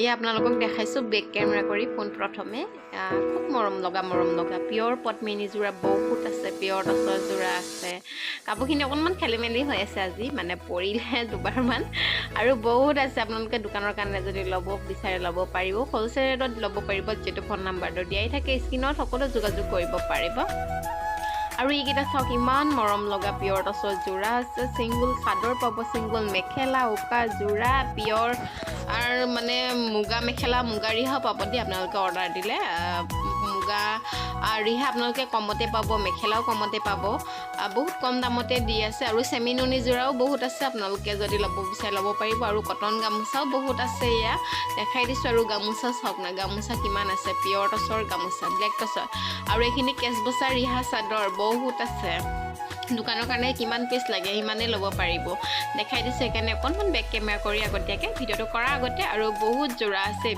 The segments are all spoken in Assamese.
এই আপোনালোকক দেখাইছোঁ বেক কেমেৰা কৰি পোনপ্ৰথমে খুব মৰম লগা পিয়ৰ পদ্মিনী যোৰা বহুত আছে, পিয়ৰ টচৰ যোৰা আছে। কাপোৰখিনি অকণমান খেলি মেলি হৈ আছে আজি, মানে পৰিলে দুবাৰমান আৰু বহুত আছে। আপোনালোকে দোকানৰ কাৰণে যদি ল'ব বিচাৰে ল'ব পাৰিব, হ'লচেল ৰেটত ল'ব পাৰিব। যিটো ফোন নাম্বাৰটো দিয়াই থাকে স্ক্ৰীনত, সকলো যোগাযোগ কৰিব পাৰিব। আৰু এইকেইটা চাওক, ইমান মৰম লগা পিয়ৰ টচৰ যোৰা আছে। ছিংগুল চাদৰ পাব, ছিংগুল মেখেলা, উকা যোৰা, পিয়ৰ আৰু মানে মুগা মেখেলা, মুগা ৰিহা পাব দেই। আপোনালোকে অৰ্ডাৰ দিলে মুগা ৰিহা আপোনালোকে কমতে পাব, মেখেলাও কমতে পাব, বহুত কম দামতে দি আছে। আৰু চেমি নুনি যোৰাও বহুত আছে, আপোনালোকে যদি ল'ব বিচাৰে ল'ব পাৰিব। আৰু কটন গামোচাও বহুত আছে, এয়া দেখাই দিছোঁ। আৰু গামোচা চাওক না, গামোচা কিমান আছে, পিয়ৰ টচৰ গামোচা, ব্লেক টচৰ। আৰু এইখিনি কেচবচা ৰিহা চাদৰ বহুত আছে। দোকানৰ কাৰণে কিমান পিচ লাগে সিমানেই ল'ব পাৰিব, দেখাই দিছোঁ। সেইকাৰণে অকণমান বেক কেমেৰা কৰি আগতীয়াকৈ ভিডিঅ'টো কৰাৰ আগতে। আৰু বহুত যোৰা আছে,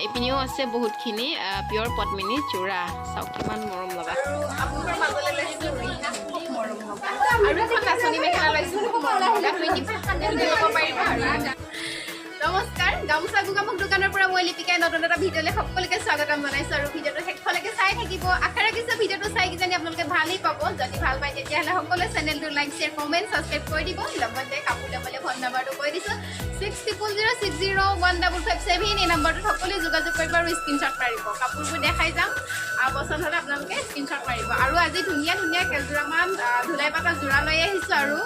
এইপিনেও আছে বহুতখিনি পিয়ৰ পদ্মিনী যোৰা। চাওক কিমান মৰম লগা। আৰু আপোনাৰ মাজলৈ লৈছোঁ ৰিহা, খুব মৰম লগা। আৰু এখন নাচনী মেখেলা লৈছোঁ, খুব মৰম লগা। 25% ল'ব পাৰিব। নমস্কাৰ, গামোচা গোগামুখ দোকানৰ পৰা মই লিপিকাই নতুন এটা ভিডিঅ'লৈ সকলোকে স্বাগতম জনাইছোঁ। আৰু ভিডিঅ'টো শেষলৈকে চাই থাকিব। আশা ৰাখিছোঁ ভিডিঅ'টো চাই কিজানি আপোনালোকে ভালেই পাব। যদি ভাল পায় তেতিয়াহ'লে সকলোৱে চেনেলটো লাইক, শ্বেয়াৰ, কমেণ্ট, ছাবস্ক্ৰাইব কৰি দিব। লগতে কাপোৰ ল'বলৈ ফোন নম্বৰটো কৈ দিছোঁ 6000601557। এই নম্বৰটোত সকলোৱে যোগাযোগ কৰিব আৰু স্ক্ৰীনশ্বট মাৰিব। কাপোৰবোৰ দেখাই যাম, পচন্দ হ'লে আপোনালোকে স্ক্ৰীনশ্বট মাৰিব। আৰু আজি ধুনীয়া ধুনীয়া কেইযোৰামান ধুলাই পাতৰ যোৰা লৈ আহিছোঁ। আৰু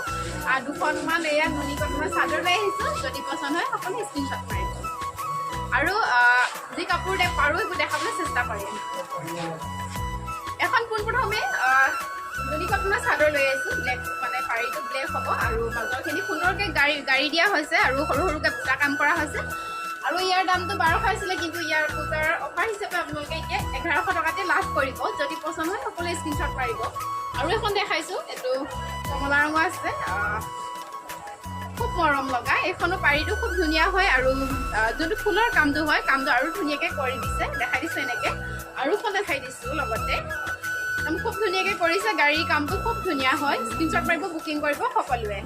দুখনমান এয়া নুনি কটনৰ চাদৰ লৈ আহিছোঁ। যদি পচন্দ হয় সকলোৱে স্ক্ৰীনশ্বট মাৰিব। আৰু যি কাপোৰ পাৰোঁ সেইবোৰ দেখাবলৈ চেষ্টা কৰিম। এখন পোনপ্ৰথমে নুনি কটনৰ চাদৰ লৈ আহিছোঁ। ব্লেক, মানে পাৰিটো ব্লেক হ'ব আৰু মাজৰখিনি সুন্দৰকৈ গাড়ী দিয়া হৈছে আৰু সৰু সৰুকৈ বুটা কাম কৰা হৈছে। আৰু ইয়াৰ দামটো 1200 আছিলে, কিন্তু ইয়াৰ পূজাৰ অফাৰ হিচাপে আপোনালোকে এতিয়া 1100 টকাতে লাভ কৰিব। যদি পচন্দ হয় সকলোৱে স্ক্ৰীনশ্বট মাৰিব। আৰু এখন দেখাইছোঁ, এইটো কমলা ৰঙৰ আছে, খুব মৰম লগা। এইখনো পাৰিটো খুব ধুনীয়া হয়। আৰু যোনটো ফুলৰ কামটো হয়, কামটো আৰু ধুনীয়াকৈ কৰি দিছে, দেখাই দিছোঁ এনেকৈ। আৰু এখন দেখাই দিছোঁ লগতে, খুব ধুনীয়াকৈ কৰিছে। গাড়ীৰ কামটো খুব ধুনীয়া হয়। স্ক্ৰীনশ্বট মাৰিব, বুকিং কৰিব সকলোৱে।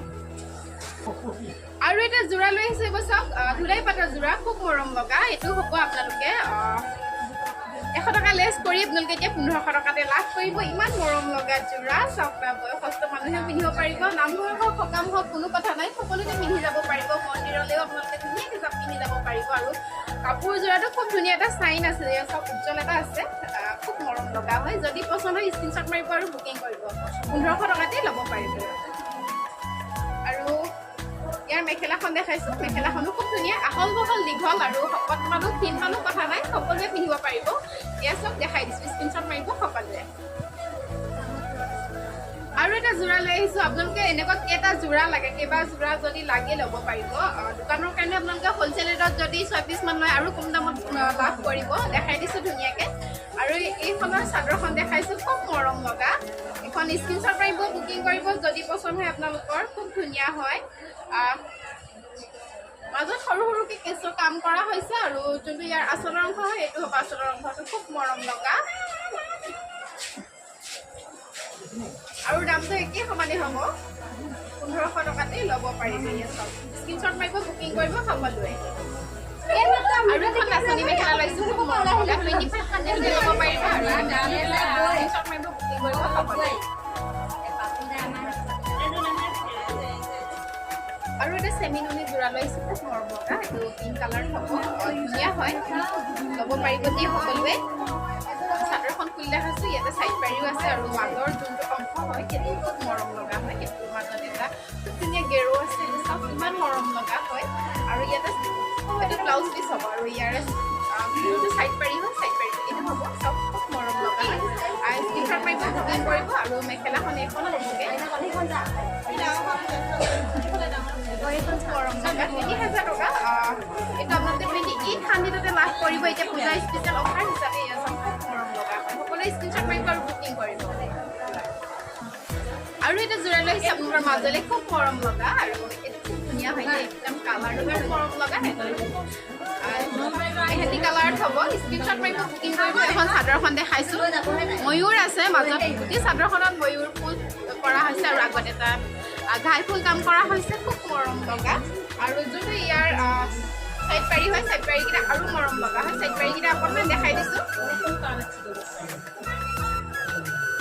আৰু এটা যোৰা লৈ আহিছে, এইবোৰ চাওক, ধুলাই পাতৰ যোৰা, খুব মৰম লগা। এইটো হ'ব আপোনালোকে 100 টকা লেছ কৰি আপোনালোকে এতিয়া 1500 টকাতে লাভ কৰিব। ইমান মৰম লগা যোৰা চাওক না, বয়সস্থ মানুহেও পিন্ধিব পাৰিব, নামঘৰ হওক, সকাম হওক, কোনো কথা নাই, সকলোতে পিন্ধি যাব পাৰিব। মন্দিৰলৈও আপোনালোকে ধুনীয়াকৈ পিন্ধি যাব পাৰিব। আৰু কাপোৰ যোৰাটো খুব ধুনীয়া এটা চাইন আছে, চাওক উজ্জ্বল এটা আছে, খুব মৰম লগা হয়। যদি পচন্দ হয় স্ক্ৰীনশ্বট মাৰিব আৰু বুকিং কৰিব। 1500 টকাতে ল'ব পাৰিব। আৰু ইয়াৰ মেখেলাখন দেখাইছোঁ, মেখেলাখনো খুব ধুনীয়া, আহল বহল, দীঘল। আৰু শকত মানুহ, ক্ষীণ মানুহ কথা নাই, সকলোৱে পিন্ধিব পাৰিব। এয়া চব দেখাই দিছোঁ, স্ক্ৰীনশ্বট মাৰিব সকলোৱে। আৰু এটা যোৰা লৈ আহিছোঁ। আপোনালোকে এনেকুৱা কেইটা যোৰা লাগে, কেইবা যোৰা যদি লাগে ল'ব পাৰিব। দোকানৰ কাৰণে আপোনালোকে হ'লচেল ৰেটত যদি 6 পিচমান লয় আৰু কম দামত লাভ কৰিব, দেখাই দিছোঁ ধুনীয়াকৈ। আৰু এইখনৰ চাদৰখন দেখাইছোঁ, খুব মৰম লগা। এখন স্ক্ৰীনশ্বট মাৰিব, বুকিং কৰিব। যদি পচন্দ হয় আপোনালোকৰ, খুব ধুনীয়া হয়। মাজত সৰু সৰুকৈ কেঁচৰ কাম কৰা হৈছে। আৰু যোনটো ইয়াৰ আচলৰ অংশ হয়, এইটো হ'ব আচলৰ অংশটো, খুব মৰম লগা। আৰু দামটো একেই সমানেই হ'ব, 1500 টকাতে ল'ব পাৰিব। স্ক্ৰীনশ্বট মাৰিব, বুকিং কৰিব সকলোৱে। আৰু এখন নাচনী মেখেলা লৈছোঁ, খুব মৰম লগা, 25% ল'ব পাৰিব। আৰু স্ক্ৰীনশ্বট মাৰিব, বুকিং কৰিব সকলোৱে। আৰু এটা চেমি নুনি যোৰা লৈছোঁ, খুব মৰম লগা। এইটো পিংক কালাৰ হ'ব, ধুনীয়া হয়, ল'ব পাৰিব দেই সকলোৱে। চাদৰখন খুলি দেখাইছোঁ, ইয়াতে চাইড পাৰিও আছে। আৰু মাজৰ যোনটো অংশ হয় সেইটো খুব মৰম লগা হয়। সেইটোৰ মাজত এটা খুব ধুনীয়া গেৰো আছে, চাওক ইমান মৰম লগা হয়। আৰু ইয়াতে এইটো ব্লাউজ পিচ হ'ব। আৰু ইয়াৰে যোনটো চাইড পাৰি হয়, চাইড পাৰিটো এইটো হ'ব, চাওক খুব মৰম লগা হয়। স্ক্ৰীনশ্বট মাৰিব, বুকিং কৰিব। আৰু মেখেলাখন এইখন হ'বগৈ, মৰম লগা, 3000 টকা। এইটো আপোনালোকে 2800 লাভ কৰিব। এতিয়া পূজা স্পেচিয়েল অফাৰ হিচাপে মৰম লগা হয়, সকলোৱে স্ক্ৰীনশ্বট মাৰিব আৰু বুকিং কৰিব। আৰু এটা যোৰা লৈ আহিছে আপোনালোকৰ মাজলৈ, খুব মৰম লগা। আৰু এইটো খুব ধুনীয়া হয় দেই, একদম কালাৰটো খুব মৰম লগা। মেহেন্দি কালাৰত হ'ব, স্ক্ৰীনশ্বট মাৰিব, বুকিং কৰিব। এখন চাদৰখন দেখাইছোঁ, ময়ূৰ আছে মাজত, গোটেই চাদৰখনত ময়ূৰ ফুল কৰা হৈছে। আৰু আগত এটা ঘাই ফুল কাম কৰা হৈছে, খুব মৰম লগা। আৰু যোনটো ইয়াৰ সাইড পাৰি হয় সাইড পাৰিকেইটা আৰু মৰম লগা হয় সাইড পাৰিকেইটা অকণমান দেখাই দিছোঁ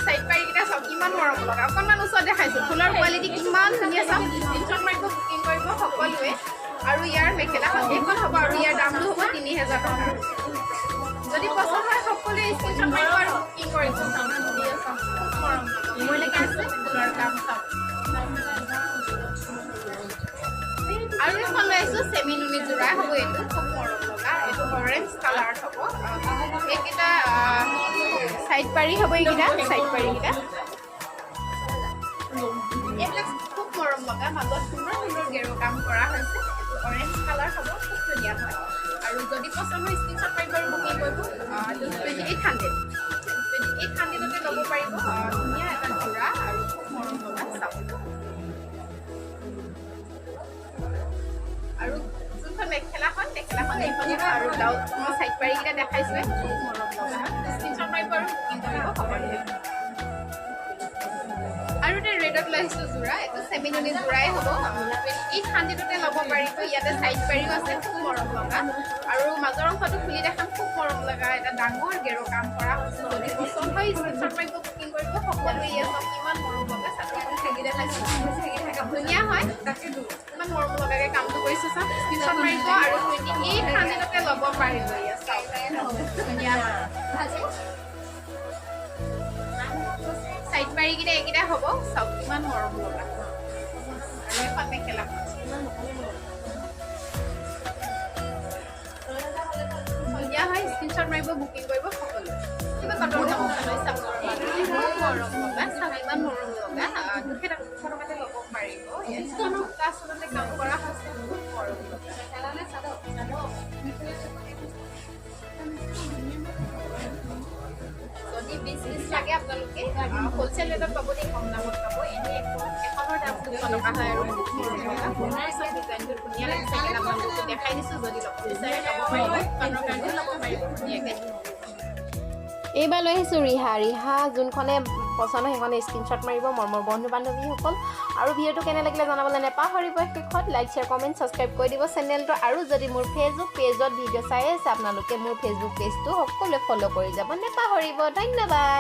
সাইড পাৰিকেইটা চাওক কিমান মৰম লগা অকণমান ওচৰত দেখাইছোঁ ফুলৰ কোৱালিটি কিমান ধুনীয়া চাওক স্ক্ৰীনশ্বট মাৰিব বুকিং কৰিব সকলোৱে আৰু ইয়াৰ মেখেলাখন এইখন হ'ব আৰু ইয়াৰ দামটো হ'ব 3000 টকা যদি পচন্দ হয় সকলোৱে স্ক্ৰীনশ্বট মাৰিব আৰু বুকিং কৰিব মৰম মইলৈকে আছে ফুলৰ দাম চাওক আৰু এখন লৈ আহিছোঁ চেমি নুনি যোৰা হ'ব এইটো খুব মৰম লগা এইটো অৰেঞ্জ কালাৰত হ'ব এইকেইটা সাইড পাৰি হ'ব এইকেইটা সাইড পাৰিকেইটা এইবিলাক খুব মৰম লগা মাজত সুন্দৰ সুন্দৰ গেৰু কাম কৰা হৈছে অৰেঞ্জ কালাৰ হ'ব খুব ধুনীয়া হয় আৰু যদি পচন্দ হয় স্ক্ৰীনশ্বট মাৰিব আৰু বুকিং কৰিব 2800তে ল'ব পাৰিব ধুনীয়া এটা যোৰা আৰু খুব মৰম লগা চাওক আৰু যোনখন মেখেলাখন এইখন আৰু ব্লাউজ মই সাইড পাৰিকেইটা দেখাইছোৱে খুব মৰম লগা স্ক্ৰীনশ্বট মাৰিব আৰু বুকিং কৰিব সকলোৱে আৰু এটা ৰেডত লৈ আহিছোঁ যোৰা এইটো চেমি নুনি যোৰাই হ'ব 2800তে ল'ব পাৰিব ইয়াতে সাইড পাৰিও আছে খুব মৰম লগা আৰু মাজৰ অংশটো খুলি দেখাম খুব মৰম লগা এটা ডাঙৰ গেৰু কাম কৰা হৈছে যদি পচন্দ হয় স্ক্ৰীনশ্বট মাৰিব বুকিং কৰিব সকলোৱে ইয়াত চাওক কিমান মৰম লগা চাদৰটো ঠেগি দেখাইছোঁ ধুনীয়া হয় ইমান মৰম লগাকৈ কামটো কৰিছোঁ চাওক স্ক্ৰীনশ্বট মাৰিব আৰু 2800তে ল'ব পাৰিব ইয়াত চাওক ধুনীয়া হয় সাইড পাৰিকেইটা এইকেইটা হ'ব চাওক কিমান মৰম লগা আৰু এখন মেখেলা সন্ধিয়া হয় স্ক্ৰীনশ্বট মাৰিব বুকিং কৰিব সকলোৱে কিবা কটন কাপোৰ চাওক মৰম লগা চাওক ইমান মৰম লগা 200 টকাতে ল'ব পাৰিব আচলতে কাম কৰা হৈছে বহুত মৰম লগা যদি 20 লাগে আপোনালোকে হোলচেল ৰেটত পাব দেই কম দামত পাব এনেই এখনৰ দাম 200 টকা হয় আৰু আপোনাৰ চব ডিজাইনটো ধুনীয়া লাগিছে সেইকাৰণে আপোনালোকক দেখাই দিছোঁ যদি ল'ব বিচাৰে ল'ব পাৰিব কাণৰ কাৰণেও ল'ব পাৰিব ধুনীয়াকৈ এইবাৰ লৈ আহিছোঁ ৰিহা যোনখনে পচন্দ হয় সেইখনে স্ক্ৰীনশ্বট মাৰিব মোৰ বন্ধু বান্ধৱীসকল আৰু ভিডিঅ'টো কেনে লাগিলে জনাবলৈ নেপাহৰিব শেষত লাইক শ্বেয়াৰ কমেণ্ট ছাবস্ক্ৰাইব কৰি দিব চেনেলটো আৰু যদি মোৰ ফেচবুক পেজত ভিডিঅ' চাই আছে আপোনালোকে মোৰ ফেচবুক পেজটো সকলোৱে ফ'ল' কৰি যাব নেপাহৰিব ধন্যবাদ।